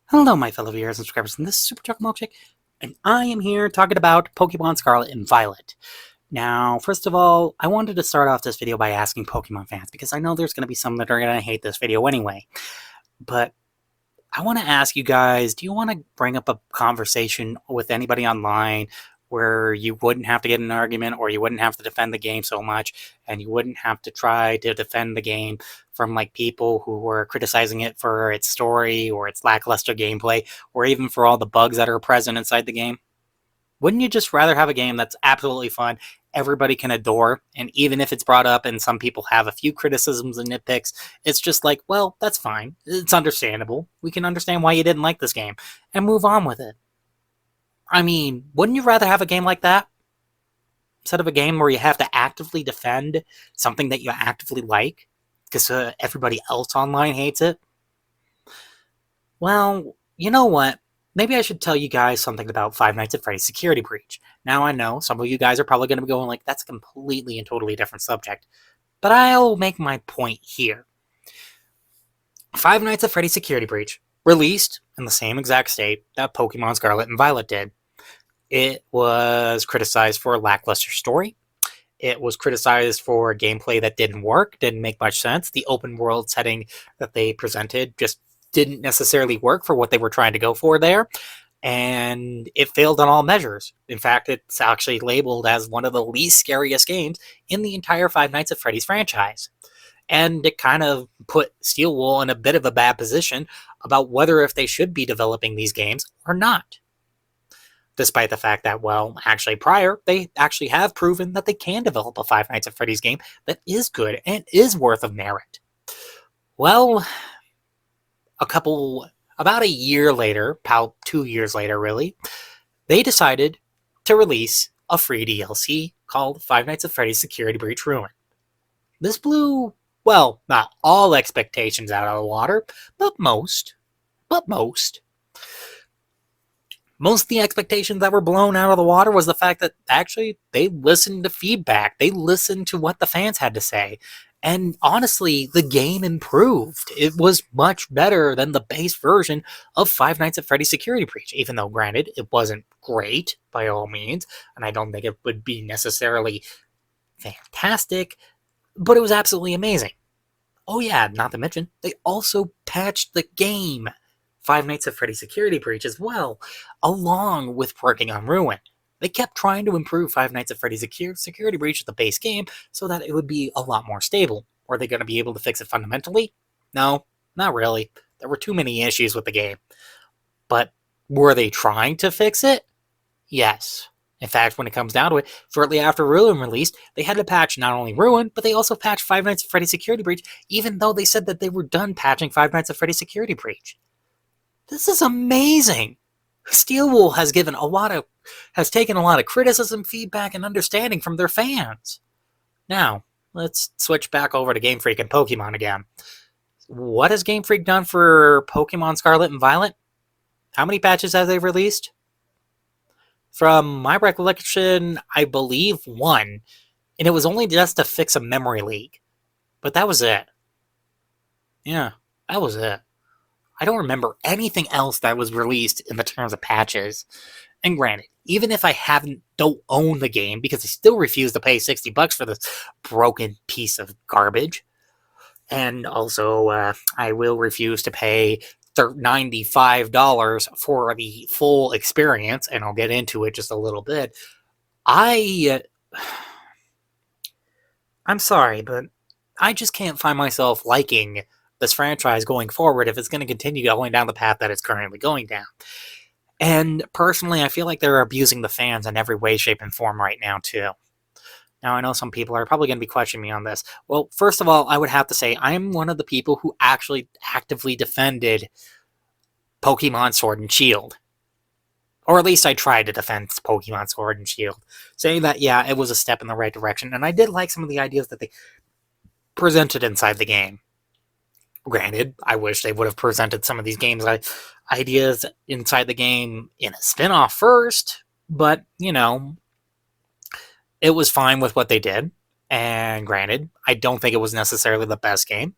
Hello, my fellow viewers and subscribers, and this is Superchocolatemilkshake, and I am here talking about Pokemon Scarlet and Violet. Now, first of all, I wanted to start off this video by asking Pokemon fans, because I know there's going to be some that are going to hate this video anyway, but I want to ask you guys, do you want to bring up a conversation with anybody online where you wouldn't have to get in an argument, or you wouldn't have to defend the game so much, and you wouldn't have to try to defend the game from like people who were criticizing it for its story or its lackluster gameplay, or even for all the bugs that are present inside the game? Wouldn't you just rather have a game that's absolutely fun, everybody can adore, and even if it's brought up and some people have a few criticisms and nitpicks, it's just like, well, that's fine. It's understandable. We can understand why you didn't like this game, and move on with it. I mean, wouldn't you rather have a game like that? Instead of a game where you have to actively defend something that you actively like, because everybody else online hates it? Well, you know what? Maybe I should tell you guys something about Five Nights at Freddy's Security Breach. Now I know some of you guys are probably going to be going like, that's a completely and totally different subject. But I'll make my point here. Five Nights at Freddy's Security Breach released in the same exact state that Pokemon Scarlet and Violet did. It was criticized for a lackluster story. It was criticized for gameplay that didn't work, didn't make much sense. The open world setting that they presented just didn't necessarily work for what they were trying to go for there. And it failed on all measures. In fact, it's actually labeled as one of the least scariest games in the entire Five Nights at Freddy's franchise. And it kind of put Steel Wool in a bit of a bad position about whether if they should be developing these games or not. Despite the fact that, well, actually prior, they actually have proven that they can develop a Five Nights at Freddy's game that is good and is worth of merit. Well, about a year later, about 2 years later really, they decided to release a free DLC called Five Nights at Freddy's Security Breach Ruin. This blew, well, not all expectations out of the water, but most. Most of the expectations that were blown out of the water was the fact that actually they listened to feedback. They listened to what the fans had to say. And honestly, the game improved. It was much better than the base version of Five Nights at Freddy's Security Breach, even though, granted, it wasn't great by all means, and I don't think it would be necessarily fantastic, but it was absolutely amazing. Oh yeah, not to mention, they also patched the game, Five Nights at Freddy's Security Breach, as well, along with working on Ruin. They kept trying to improve Five Nights at Freddy's Security Breach, the base game, so that it would be a lot more stable. Were they going to be able to fix it fundamentally? No, not really. There were too many issues with the game. But were they trying to fix it? Yes. In fact, when it comes down to it, shortly after Ruin released, they had to patch not only Ruin, but they also patched Five Nights at Freddy's Security Breach, even though they said that they were done patching Five Nights at Freddy's Security Breach. This is amazing. Steel Wool has taken a lot of criticism, feedback, and understanding from their fans. Now, let's switch back over to Game Freak and Pokemon again. What has Game Freak done for Pokemon Scarlet and Violet? How many patches have they released? From my recollection, I believe one, and it was only just to fix a memory leak. But that was it. Yeah, that was it. I don't remember anything else that was released in the terms of patches. And granted, even if I don't own the game, because I still refuse to pay $60 for this broken piece of garbage, and also I will refuse to pay $95 for the full experience, and I'll get into it just a little bit. I'm sorry, but I just can't find myself liking this franchise going forward if it's going to continue going down the path that it's currently going down. And personally, I feel like they're abusing the fans in every way, shape, and form right now, too. Now, I know some people are probably going to be questioning me on this. Well, first of all, I would have to say I'm one of the people who actually actively defended Pokemon Sword and Shield. Or at least I tried to defend Pokemon Sword and Shield, saying that, yeah, it was a step in the right direction, and I did like some of the ideas that they presented inside the game. Granted, I wish they would have presented some of these ideas inside the game in a spin-off first, but, you know, it was fine with what they did. And granted, I don't think it was necessarily the best game.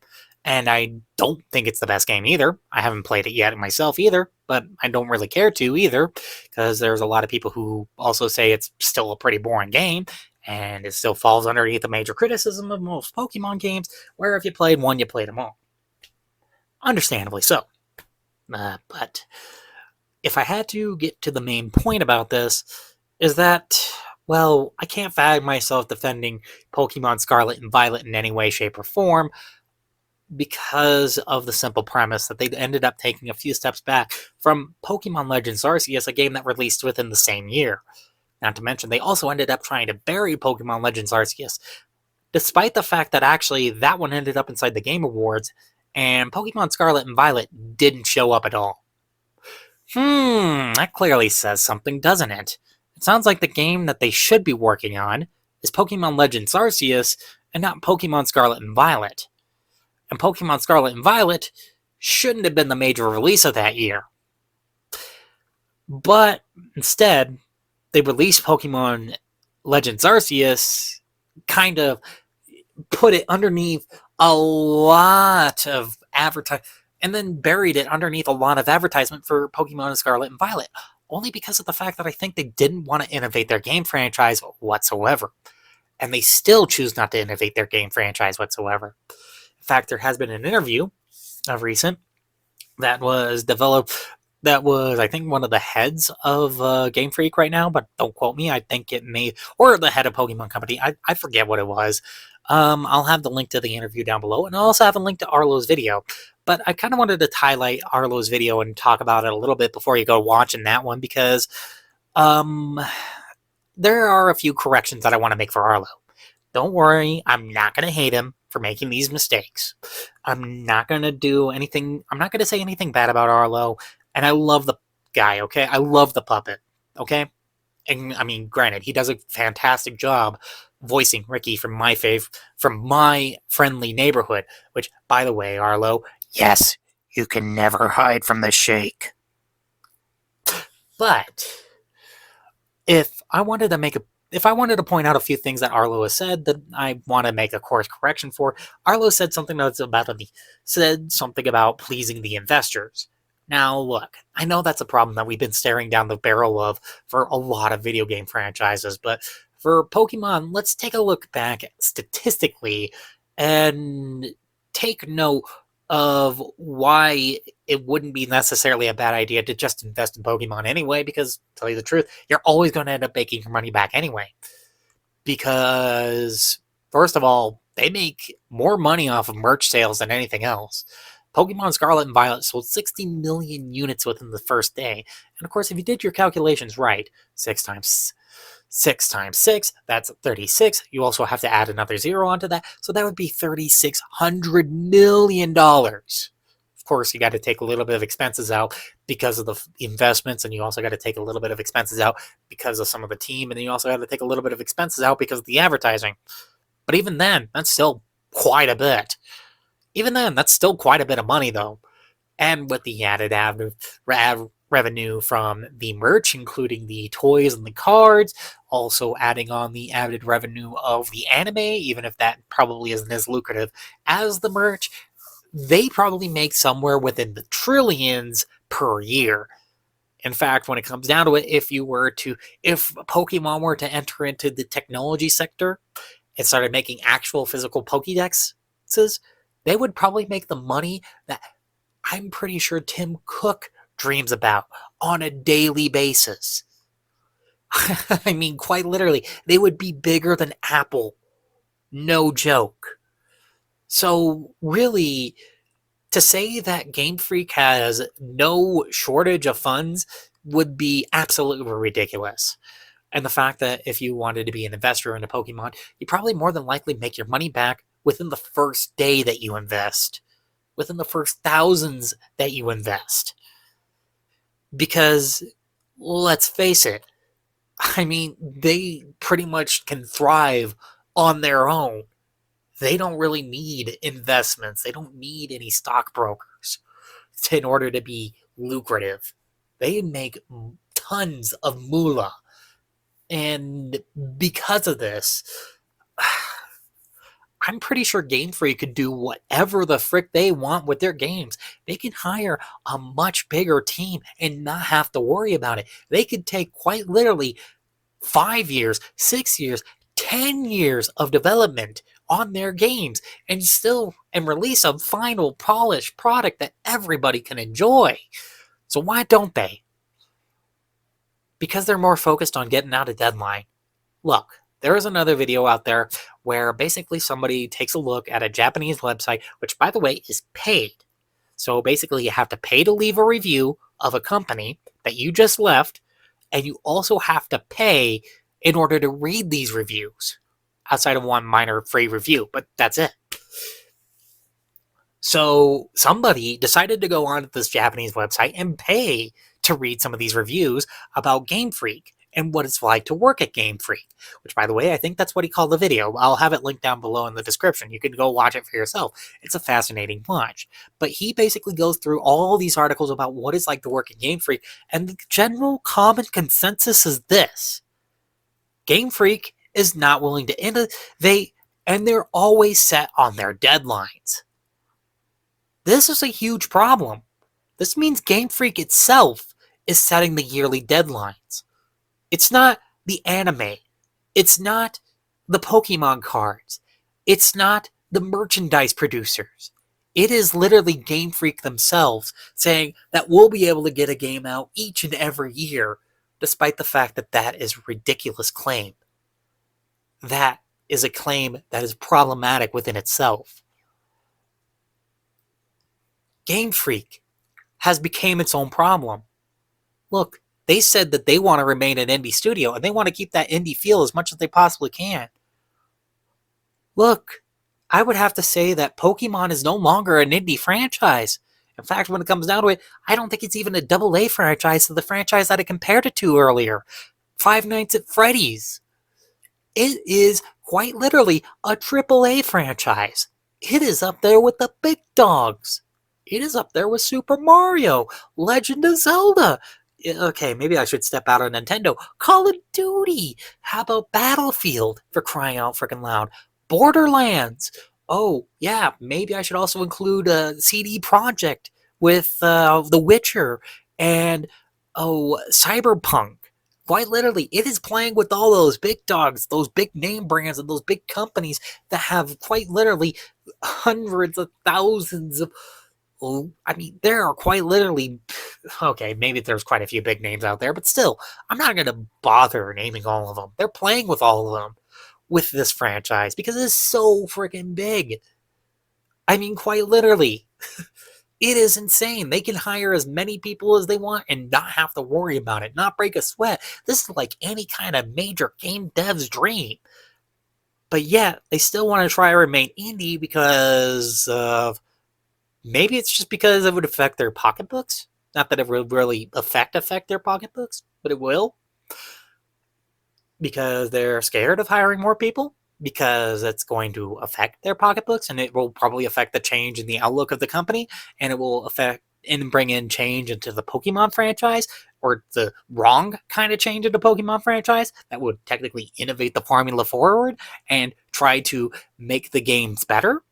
And I don't think it's the best game either. I haven't played it yet myself either, but I don't really care to either, because there's a lot of people who also say it's still a pretty boring game, and it still falls underneath the major criticism of most Pokemon games, where if you played one, you played them all. Understandably so. But if I had to get to the main point about this, is that, well, I can't find myself defending Pokemon Scarlet and Violet in any way, shape, or form, because of the simple premise that they ended up taking a few steps back from Pokemon Legends Arceus, a game that released within the same year. Not to mention, they also ended up trying to bury Pokemon Legends Arceus, despite the fact that actually that one ended up inside the Game Awards, and Pokemon Scarlet and Violet didn't show up at all. That clearly says something, doesn't it? It sounds like the game that they should be working on is Pokemon Legends Arceus, and not Pokemon Scarlet and Violet. And Pokemon Scarlet and Violet shouldn't have been the major release of that year. But instead, they released Pokemon Legends Arceus, kind of put it underneath a lot of advertising, and then buried it underneath a lot of advertisement for Pokemon Scarlet and Violet, only because of the fact that I think they didn't want to innovate their game franchise whatsoever. And they still choose not to innovate their game franchise whatsoever. In fact, there has been an interview of recent that was developed, that was, I think, one of the heads of Game Freak right now, but don't quote me. I think it may, or the head of Pokemon Company. I forget what it was. I'll have the link to the interview down below, and I'll also have a link to Arlo's video. But I kind of wanted to highlight Arlo's video and talk about it a little bit before you go watching that one, because there are a few corrections that I want to make for Arlo. Don't worry, I'm not going to hate him for making these mistakes. I'm not going to do anything, I'm not going to say anything bad about Arlo, and I love the guy, okay? I love the puppet, okay? And I mean, granted, he does a fantastic job voicing Ricky from from my friendly neighborhood, which, by the way, Arlo, yes, you can never hide from the shake. But if I wanted to point out a few things that Arlo has said that I want to make a course correction for, Arlo said something about pleasing the investors. Now, look, I know that's a problem that we've been staring down the barrel of for a lot of video game franchises, but for Pokemon, let's take a look back statistically and take note of why it wouldn't be necessarily a bad idea to just invest in Pokemon anyway, because, to tell you the truth, you're always going to end up making your money back anyway. Because, first of all, they make more money off of merch sales than anything else. Pokemon Scarlet and Violet sold 60 million units within the first day. And of course, if you did your calculations right, 6 times 6, that's 36. You also have to add another 0 onto that, so that would be $3,600 million. Of course, you got to take a little bit of expenses out because of the investments, and you also got to take a little bit of expenses out because of some of the team, and then you also got to take a little bit of expenses out because of the advertising. But even then, that's still quite a bit. Even then, that's still quite a bit of money, though. And with the added revenue from the merch, including the toys and the cards, also adding on the added revenue of the anime, even if that probably isn't as lucrative as the merch, they probably make somewhere within the trillions per year. In fact, when it comes down to it, if Pokemon were to enter into the technology sector and started making actual physical Pokédexes, they would probably make the money that I'm pretty sure Tim Cook dreams about on a daily basis. I mean, quite literally, they would be bigger than Apple. No joke. So, really, to say that Game Freak has no shortage of funds would be absolutely ridiculous. And the fact that if you wanted to be an investor into Pokemon, you probably more than likely make your money back within the first day that you invest, within the first thousands that you invest. Because, let's face it, I mean, they pretty much can thrive on their own. They don't really need investments. They don't need any stockbrokers in order to be lucrative. They make tons of moolah. And because of this, I'm pretty sure Game Freak could do whatever the frick they want with their games. They can hire a much bigger team and not have to worry about it. They could take quite literally 5 years, 6 years, 10 years of development on their games and release a final polished product that everybody can enjoy. So why don't they? Because they're more focused on getting out a deadline. Look, there is another video out there where basically somebody takes a look at a Japanese website, which by the way is paid. So basically you have to pay to leave a review of a company that you just left, and you also have to pay in order to read these reviews, outside of one minor free review, but that's it. So somebody decided to go on this Japanese website and pay to read some of these reviews about Game Freak and what it's like to work at Game Freak, which by the way, I think that's what he called the video. I'll have it linked down below in the description. You can go watch it for yourself. It's a fascinating watch. But he basically goes through all these articles about what it's like to work at Game Freak, and the general common consensus is this. Game Freak is not willing to innovate, and they're always set on their deadlines. This is a huge problem. This means Game Freak itself is setting the yearly deadlines. It's not the anime. It's not the Pokemon cards. It's not the merchandise producers. It is literally Game Freak themselves saying that we'll be able to get a game out each and every year, despite the fact that that is a ridiculous claim. That is a claim that is problematic within itself. Game Freak has become its own problem. Look, they said that they want to remain an indie studio, and they want to keep that indie feel as much as they possibly can. Look, I would have to say that Pokemon is no longer an indie franchise. In fact, when it comes down to it, I don't think it's even a AA franchise to the franchise that I compared it to earlier, Five Nights at Freddy's. It is quite literally a AAA franchise. It is up there with the big dogs. It is up there with Super Mario, Legend of Zelda. Okay, maybe I should step out on Nintendo. Call of Duty. How about Battlefield, for crying out freaking loud? Borderlands. Oh, yeah, maybe I should also include CD Projekt with The Witcher and, Cyberpunk. Quite literally, it is playing with all those big dogs, those big name brands, and those big companies that have quite literally hundreds of thousands of... I mean, there are quite literally... Okay, maybe there's quite a few big names out there, but still, I'm not going to bother naming all of them. They're playing with all of them with this franchise because it is so freaking big. I mean, quite literally. It is insane. They can hire as many people as they want and not have to worry about it, not break a sweat. This is like any kind of major game dev's dream. But yet, they still want to try to remain indie because of... Maybe it's just because it would affect their pocketbooks. Not that it will really affect their pocketbooks, but it will. Because they're scared of hiring more people. Because it's going to affect their pocketbooks, and it will probably affect the change in the outlook of the company, and it will affect and bring in change into the Pokemon franchise, or the wrong kind of change into the Pokemon franchise that would technically innovate the formula forward and try to make the games better.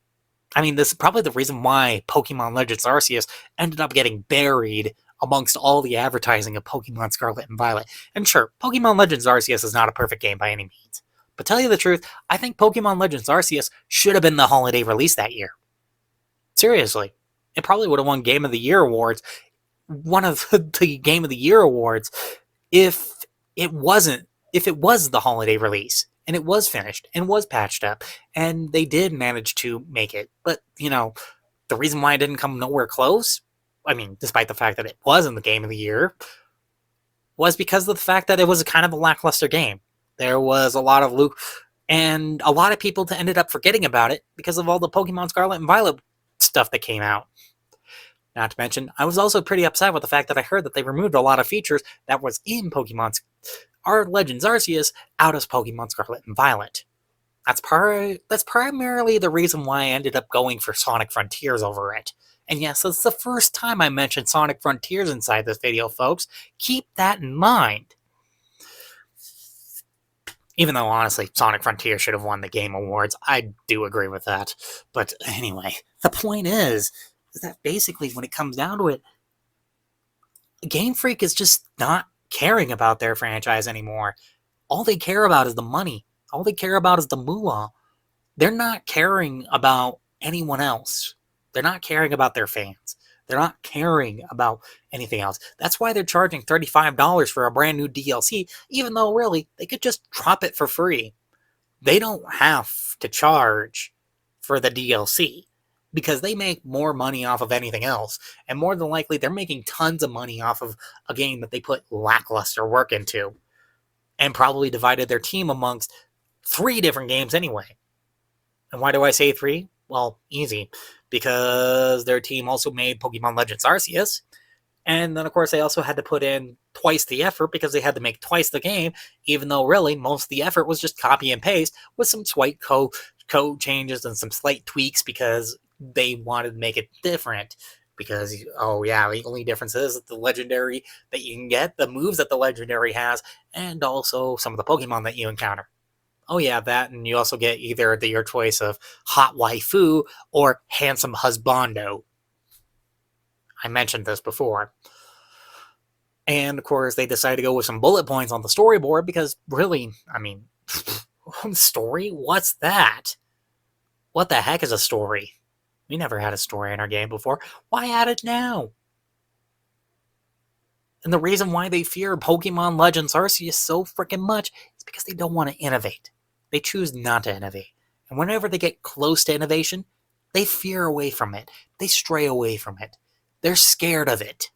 I mean, this is probably the reason why Pokemon Legends Arceus ended up getting buried amongst all the advertising of Pokemon Scarlet and Violet. And sure, Pokemon Legends Arceus is not a perfect game by any means. But tell you the truth, I think Pokemon Legends Arceus should have been the holiday release that year. Seriously. It probably would have won Game of the Year awards, one of the Game of the Year awards, if it was the holiday release. And it was finished and was patched up, and they did manage to make it. But, the reason why it didn't come nowhere close, I mean, despite the fact that it was in the Game of the Year, was because of the fact that it was a kind of a lackluster game. There was a lot of Luke, and a lot of people ended up forgetting about it because of all the Pokemon Scarlet and Violet stuff that came out. Not to mention, I was also pretty upset with the fact that I heard that they removed a lot of features that was in Pokemon Legends Arceus out of Pokemon Scarlet and Violet. That's primarily the reason why I ended up going for Sonic Frontiers over it. And yes, that's the first time I mentioned Sonic Frontiers inside this video, folks. Keep that in mind. Even though, honestly, Sonic Frontier should have won the Game Awards. I do agree with that. But anyway, the point is that basically, when it comes down to it, Game Freak is just not caring about their franchise anymore. All they care about is the money. All they care about is the moolah. They're not caring about anyone else. They're not caring about their fans. They're not caring about anything else. That's why they're charging $35 for a brand new DLC, even though really they could just drop it for free. They don't have to charge for the DLC because they make more money off of anything else. And more than likely, they're making tons of money off of a game that they put lackluster work into and probably divided their team amongst 3 different games anyway. And why do I say 3? Well, easy. Because their team also made Pokemon Legends Arceus. And then, of course, they also had to put in twice the effort because they had to make twice the game, even though really most of the effort was just copy and paste with some slight code changes and some slight tweaks because they wanted to make it different. Because, oh yeah, the only difference is that the legendary that you can get, the moves that the legendary has, and also some of the Pokemon that you encounter. Oh yeah, that, and you also get either your choice of hot waifu or handsome husbando. I mentioned this before. And of course, they decided to go with some bullet points on the storyboard because really, I mean, story? What's that? What the heck is a story? We never had a story in our game before. Why add it now? And the reason why they fear Pokemon Legends Arceus so freaking much is because they don't want to innovate. They choose not to innovate. And whenever they get close to innovation, they fear away from it. They stray away from it. They're scared of it.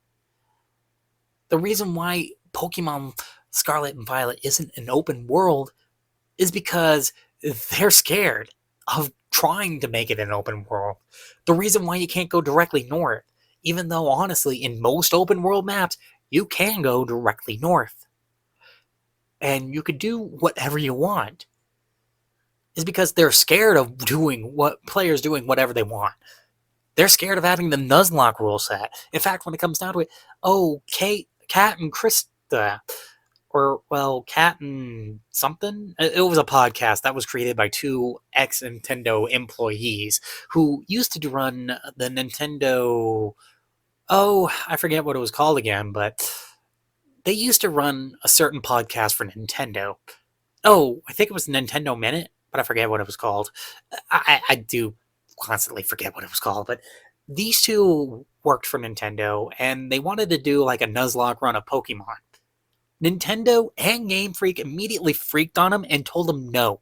The reason why Pokemon Scarlet and Violet isn't an open world is because they're scared of trying to make it an open world. The reason why you can't go directly north, even though honestly in most open world maps, you can go directly north. And you could do whatever you want. Is because they're scared of players doing whatever they want. They're scared of having the Nuzlocke rule set. In fact, when it comes down to it, Cat and Krista, or, well, Cat and something? It was a podcast that was created by 2 ex-Nintendo employees who used to run the Nintendo... Oh, I forget what it was called again, but they used to run a certain podcast for Nintendo. Oh, I think it was Nintendo Minute, but I forget what it was called. I do constantly forget what it was called, but these 2 worked for Nintendo, and they wanted to do like a Nuzlocke run of Pokemon. Nintendo and Game Freak immediately freaked on them and told them no.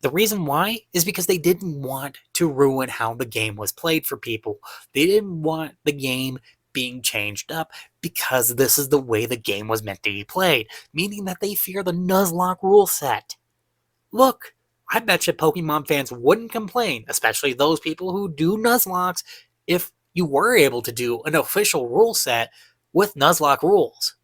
The reason why is because they didn't want to ruin how the game was played for people. They didn't want the game being changed up because this is the way the game was meant to be played, meaning that they fear the Nuzlocke rule set. Look, I bet you Pokemon fans wouldn't complain, especially those people who do Nuzlocks, if you were able to do an official rule set with Nuzlocke rules.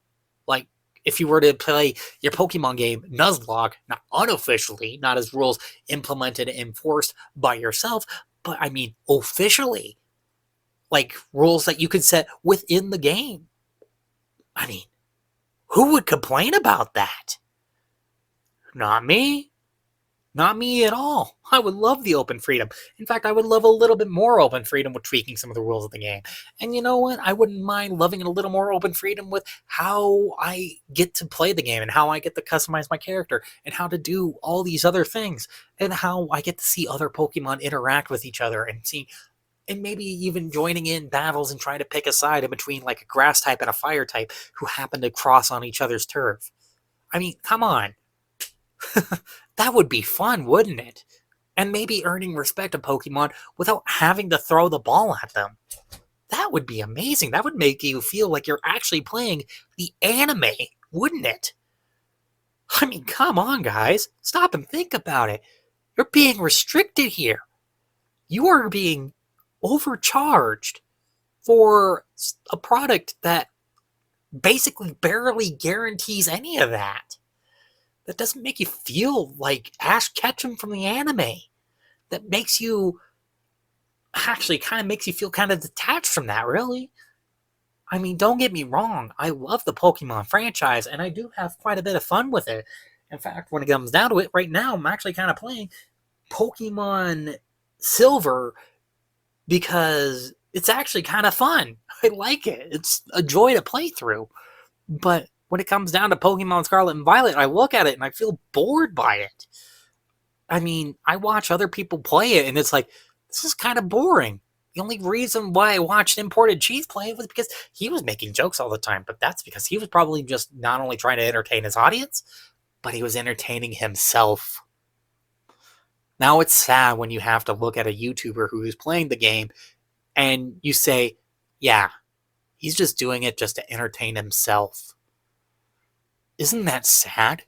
Like, if you were to play your Pokemon game Nuzlocke, not unofficially, not as rules implemented and enforced by yourself, but I mean officially. Like, rules that you could set within the game. I mean, who would complain about that? Not me. Not me at all. I would love the open freedom. In fact, I would love a little bit more open freedom with tweaking some of the rules of the game. And you know what? I wouldn't mind loving a little more open freedom with how I get to play the game and how I get to customize my character and how to do all these other things and how I get to see other Pokemon interact with each other and maybe even joining in battles and trying to pick a side in between like a grass type and a fire type who happen to cross on each other's turf. I mean, come on. That would be fun, wouldn't it? And maybe earning respect of Pokemon without having to throw the ball at them. That would be amazing. That would make you feel like you're actually playing the anime, wouldn't it? I mean, come on, guys. Stop and think about it. You're being restricted here. You are being overcharged for a product that basically barely guarantees any of that. That doesn't make you feel like Ash Ketchum from the anime. That makes you... actually kind of makes you feel kind of detached from that, really. I mean, don't get me wrong. I love the Pokemon franchise, and I do have quite a bit of fun with it. In fact, when it comes down to it, right now I'm actually kind of playing Pokemon Silver because it's actually kind of fun. I like it. It's a joy to play through. But when it comes down to Pokemon Scarlet and Violet, I look at it and I feel bored by it. I mean, I watch other people play it and it's like, this is kind of boring. The only reason why I watched Imported Cheese play it was because he was making jokes all the time, but that's because he was probably just not only trying to entertain his audience, but he was entertaining himself. Now it's sad when you have to look at a YouTuber who is playing the game and you say, yeah, he's just doing it just to entertain himself. Isn't that sad?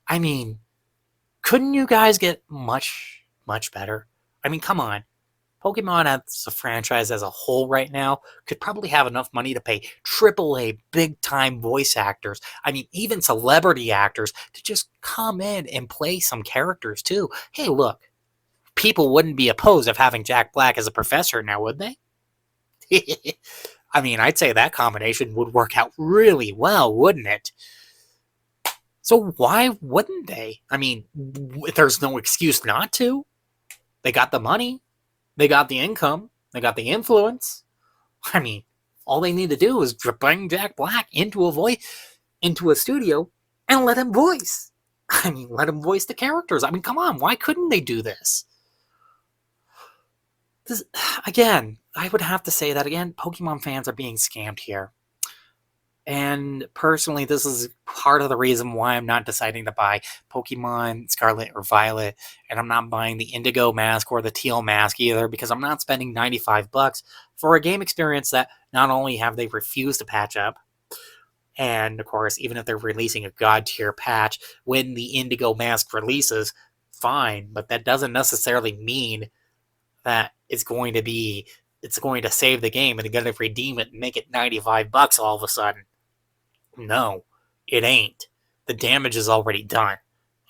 I mean, couldn't you guys get much, much better? I mean, come on. Pokemon as a franchise as a whole right now could probably have enough money to pay AAA big time voice actors. I mean, even celebrity actors to just come in and play some characters too. Hey, look, people wouldn't be opposed of having Jack Black as a professor now, would they? I mean, I'd say that combination would work out really well, wouldn't it? So why wouldn't they? I mean, there's no excuse not to. They got the money. They got the income. They got the influence. I mean, all they need to do is bring Jack Black into a studio and let him voice. I mean, let him voice the characters. I mean, come on, why couldn't they do this? Again, I would have to say that again, Pokemon fans are being scammed here. And personally, this is part of the reason why I'm not deciding to buy Pokemon Scarlet or Violet, and I'm not buying the Indigo Mask or the Teal Mask either, because I'm not spending $95 for a game experience that not only have they refused to patch up, and of course, even if they're releasing a god tier patch when the Indigo Mask releases, fine, but that doesn't necessarily mean that it's going to save the game and going to redeem it and make it $95 all of a sudden. No, it ain't. The damage is already done.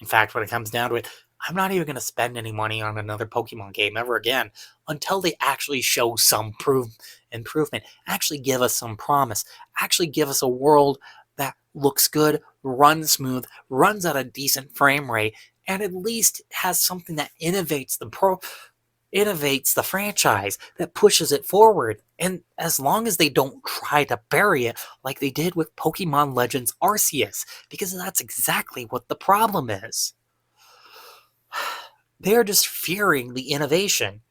In fact, when it comes down to it, I'm not even going to spend any money on another Pokemon game ever again until they actually show some improvement, actually give us some promise, actually give us a world that looks good, runs smooth, runs at a decent frame rate, and at least has something that innovates the franchise, that pushes it forward. And as long as they don't try to bury it like they did with Pokemon Legends Arceus, because that's exactly what the problem is. They're just fearing the innovation.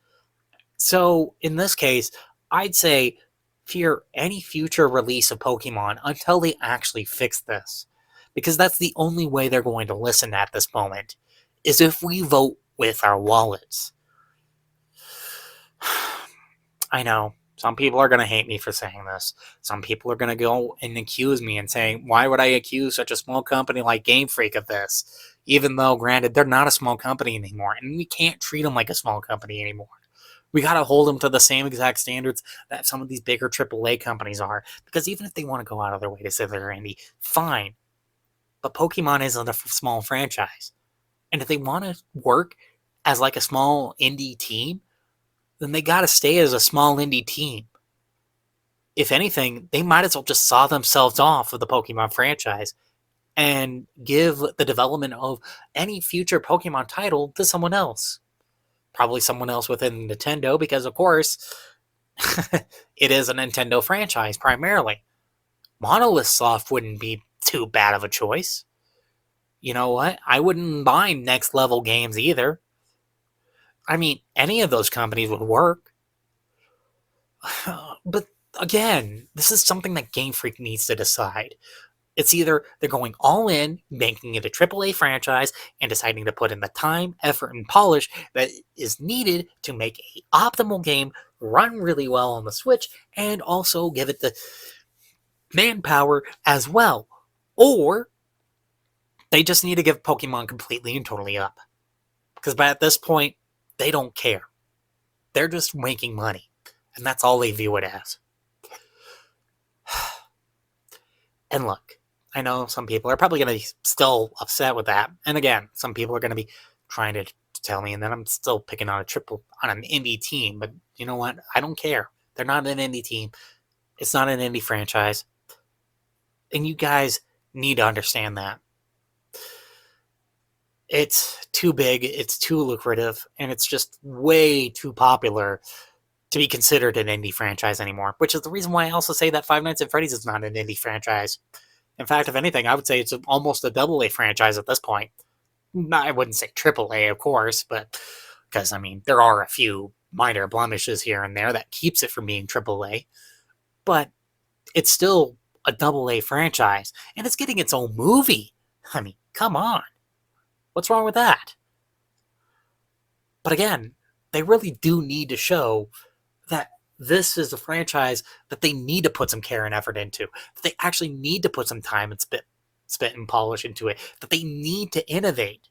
So in this case, I'd say fear any future release of Pokemon until they actually fix this. Because that's the only way they're going to listen at this moment, is if we vote with our wallets. I know, some people are going to hate me for saying this. Some people are going to go and accuse me and saying, why would I accuse such a small company like Game Freak of this? Even though, granted, they're not a small company anymore, and we can't treat them like a small company anymore. We got to hold them to the same exact standards that some of these bigger AAA companies are, because even if they want to go out of their way to say they're indie, fine. But Pokemon isn't a small franchise. And if they want to work as like a small indie team, then they got to stay as a small indie team. If anything, they might as well just saw themselves off of the Pokemon franchise and give the development of any future Pokemon title to someone else. Probably someone else within Nintendo, because of course, it is a Nintendo franchise primarily. Monolith Soft wouldn't be too bad of a choice. You know what? I wouldn't mind next level games either. I mean, any of those companies would work. But again, this is something that Game Freak needs to decide. It's either they're going all in, making it a AAA franchise, and deciding to put in the time, effort, and polish that is needed to make an optimal game run really well on the Switch, and also give it the manpower as well. Or they just need to give Pokemon completely and totally up. Because at this point, they don't care. They're just making money. And that's all they view it as. And look, I know some people are probably going to be still upset with that. And again, some people are going to be trying to tell me, and then I'm still picking on an indie team. But you know what? I don't care. They're not an indie team. It's not an indie franchise. And you guys need to understand that. It's too big, it's too lucrative, and it's just way too popular to be considered an indie franchise anymore, which is the reason why I also say that Five Nights at Freddy's is not an indie franchise. In fact, if anything, I would say it's almost a double A franchise at this point. I wouldn't say triple A, of course, but because, I mean, there are a few minor blemishes here and there that keeps it from being triple A, but it's still a double A franchise, and it's getting its own movie. I mean, come on. What's wrong with that? But again, they really do need to show that this is a franchise that they need to put some care and effort into. That they actually need to put some time and spit and polish into it. That they need to innovate.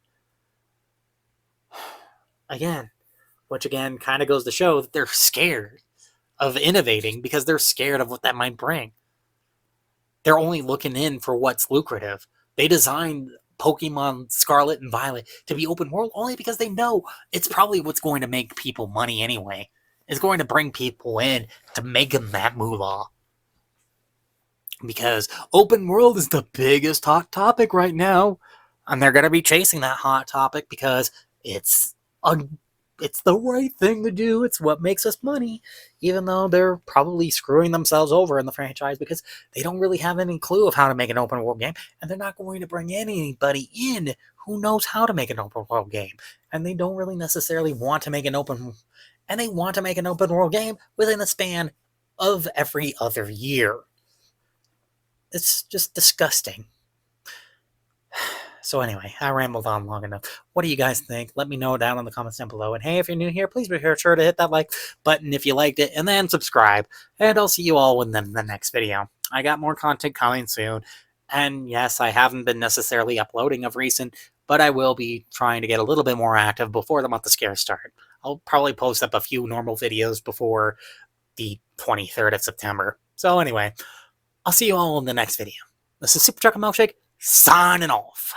Again, which again kind of goes to show that they're scared of innovating because they're scared of what that might bring. They're only looking in for what's lucrative. They designed Pokemon Scarlet and Violet to be open world only because they know it's probably what's going to make people money anyway. It's going to bring people in to make them that moolah. Because open world is the biggest hot topic right now. And they're going to be chasing that hot topic because it's it's the right thing to do. It's what makes us money, even though they're probably screwing themselves over in the franchise because they don't really have any clue of how to make an open world game, and they're not going to bring anybody in who knows how to make an open world game, and they don't really necessarily want to make an open world game within a span of every other year. It's just disgusting. So anyway, I rambled on long enough. What do you guys think? Let me know down in the comments down below. And hey, if you're new here, please be sure to hit that like button if you liked it, and then subscribe. And I'll see you all in the next video. I got more content coming soon. And yes, I haven't been necessarily uploading of recent, but I will be trying to get a little bit more active before the month of Scare start. I'll probably post up a few normal videos before the 23rd of September. So anyway, I'll see you all in the next video. This is Superchocolatemilkshake, signing off.